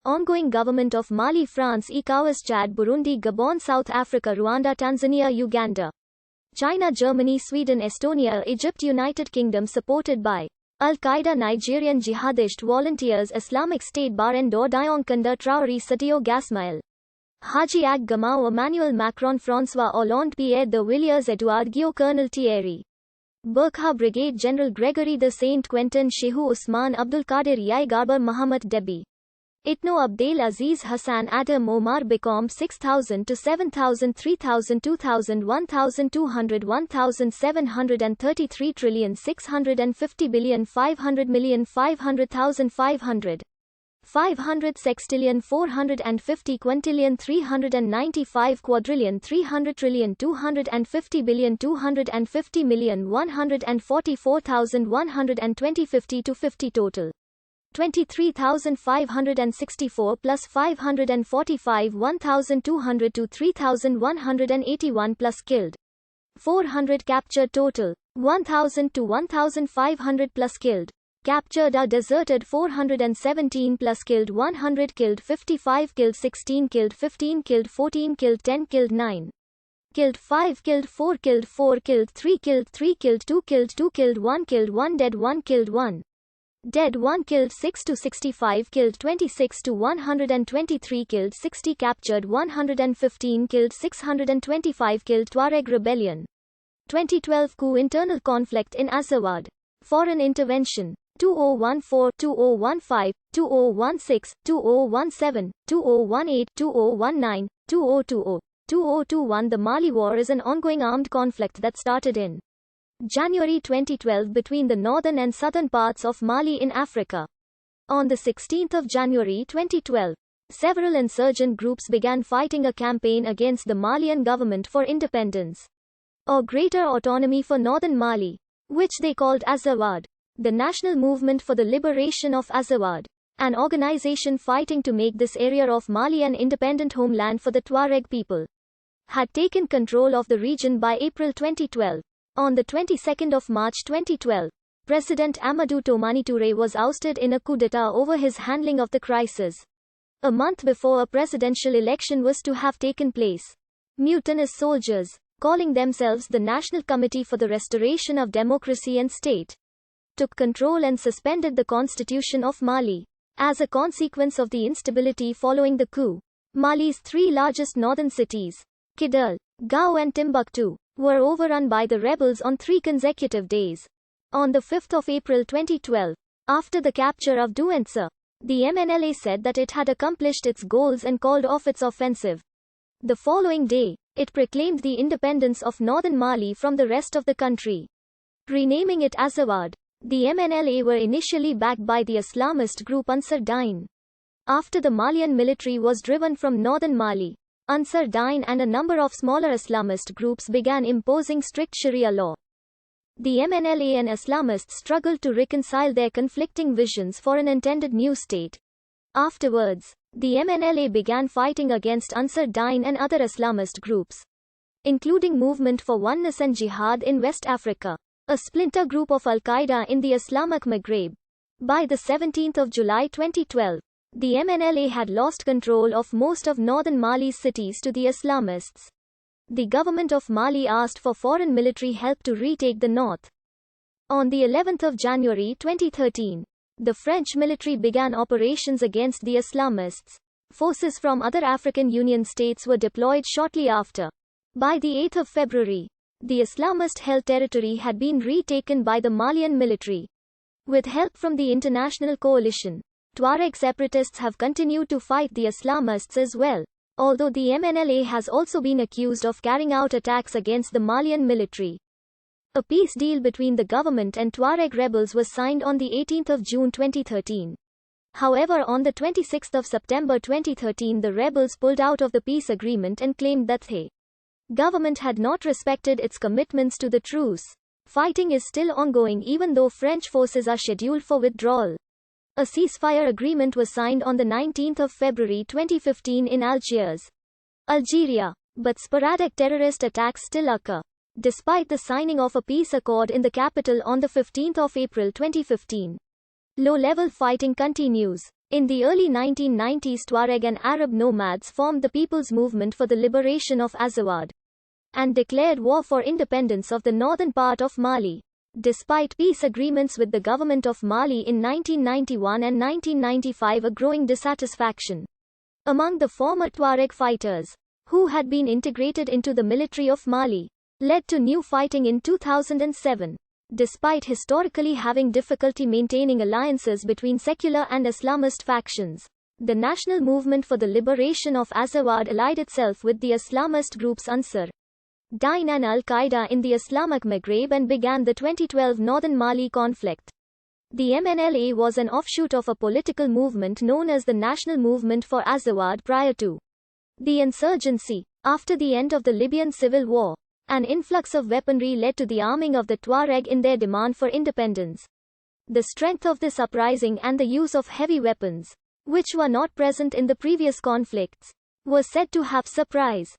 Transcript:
ongoing government of Mali, France, ECOWAS, Chad, Burundi, Gabon, South Africa, Rwanda, Tanzania, Uganda, China, Germany, Sweden, Estonia, Egypt, United Kingdom, supported by Al-Qaeda, Nigerian jihadist volunteers, Islamic State, Barendo, Dionkanda, Traoré, Satio, Gasmail, Haji Ag Gamao, Emmanuel Macron, François Hollande, Pierre de Villiers, Edouard Guillot, Colonel Thierry Burkha, Brigade General Gregory de Saint-Quentin, Shehu Usman, Abdul Qadir Yai, Garber Muhammad Debi, Itno Abdel Aziz Hassan, Adam Omar, Becom, 6,000 to 7,000, 3,000, 2,000, 1,200, 1,733 trillion, 650 billion, 500 million, 500,000, 500, 500 sextillion, 450 quintillion, 395 quadrillion, 300 trillion, 250 billion, 250 million, 144,120, 50 to 50 total. 23,564 plus 545, 1,200 to 3,181 plus killed. 400 captured total. 1,000 to 1,500 plus killed. Captured or deserted 417 plus killed, 100 killed, 55 killed, 16 killed, 15 killed, 14 killed, 10 killed, 9 killed, 5 killed, 4 killed, 4 killed, 3 killed, 3 killed, 2 killed, 2 killed, 1 killed, 1 dead, 1 killed, 1 dead, 1 killed, 6 to 65 killed, 26 to 123 killed, 60 captured, 115 killed, 625 killed. Tuareg rebellion. 2012 coup, internal conflict in Azawad. Foreign intervention. 2014, 2015, 2016, 2017, 2018, 2019, 2020, 2021. The Mali War is an ongoing armed conflict that started in January 2012 between the northern and southern parts of Mali in Africa. On the 16th of January 2012, several insurgent groups began fighting a campaign against the Malian government for independence or greater autonomy for northern Mali, which they called Azawad. The National Movement for the Liberation of Azawad, an organization fighting to make this area of Mali an independent homeland for the Tuareg people, had taken control of the region by April 2012. On the 22nd of March 2012, President Amadou Toumani Touré was ousted in a coup d'etat over his handling of the crisis. A month before a presidential election was to have taken place, mutinous soldiers, calling themselves the National Committee for the Restoration of Democracy and State, took control and suspended the constitution of Mali. As a consequence of the instability following the coup, Mali's three largest northern cities, Kidal, Gao and Timbuktu, were overrun by the rebels on 3 consecutive days. On the 5th of April 2012, after the capture of Douentza, the MNLA said that it had accomplished its goals and called off its offensive. The following day, it proclaimed the independence of northern Mali from the rest of the country, renaming it Azawad. The MNLA were initially backed by the Islamist group Ansar Dine. After the Malian military was driven from northern Mali, Ansar Dine and a number of smaller Islamist groups began imposing strict Sharia law. The MNLA and Islamists struggled to reconcile their conflicting visions for an intended new state. Afterwards, the MNLA began fighting against Ansar Dine and other Islamist groups, including Movement for Oneness and Jihad in West Africa, a splinter group of Al-Qaeda in the Islamic Maghreb. By the 17th of July 2012, the MNLA had lost control of most of northern Mali's cities to the Islamists. The government of Mali asked for foreign military help to retake the north. On the 11th of January 2013, the French military began operations against the Islamists. Forces from other African Union states were deployed shortly after. By the 8th of February, the Islamist-held territory had been retaken by the Malian military. With help from the international coalition, Tuareg separatists have continued to fight the Islamists as well, although the MNLA has also been accused of carrying out attacks against the Malian military. A peace deal between the government and Tuareg rebels was signed on the 18th of June 2013. However, on the 26th of September 2013, the rebels pulled out of the peace agreement and claimed that the government had not respected its commitments to the truce. Fighting is still ongoing even though French forces are scheduled for withdrawal. A ceasefire agreement was signed on the 19th of February 2015 in Algiers, Algeria, but sporadic terrorist attacks still occur. Despite the signing of a peace accord in the capital on the 15th of April 2015, low-level fighting continues. In the early 1990s, Tuareg and Arab nomads formed the People's Movement for the Liberation of Azawad and declared war for independence of the northern part of Mali. Despite peace agreements with the government of Mali in 1991 and 1995, a growing dissatisfaction among the former Tuareg fighters, who had been integrated into the military of Mali, led to new fighting in 2007. Despite historically having difficulty maintaining alliances between secular and Islamist factions, the National Movement for the Liberation of Azawad allied itself with the Islamist groups Ansar Dine and Al-Qaeda in the Islamic Maghreb and began the 2012 northern Mali conflict. The MNLA was an offshoot of a political movement known as the National Movement for Azawad prior to the insurgency. After the end of the Libyan civil war, an influx of weaponry led to the arming of the Tuareg in their demand for independence. The strength of this uprising and the use of heavy weapons, which were not present in the previous conflicts, was said to have surprised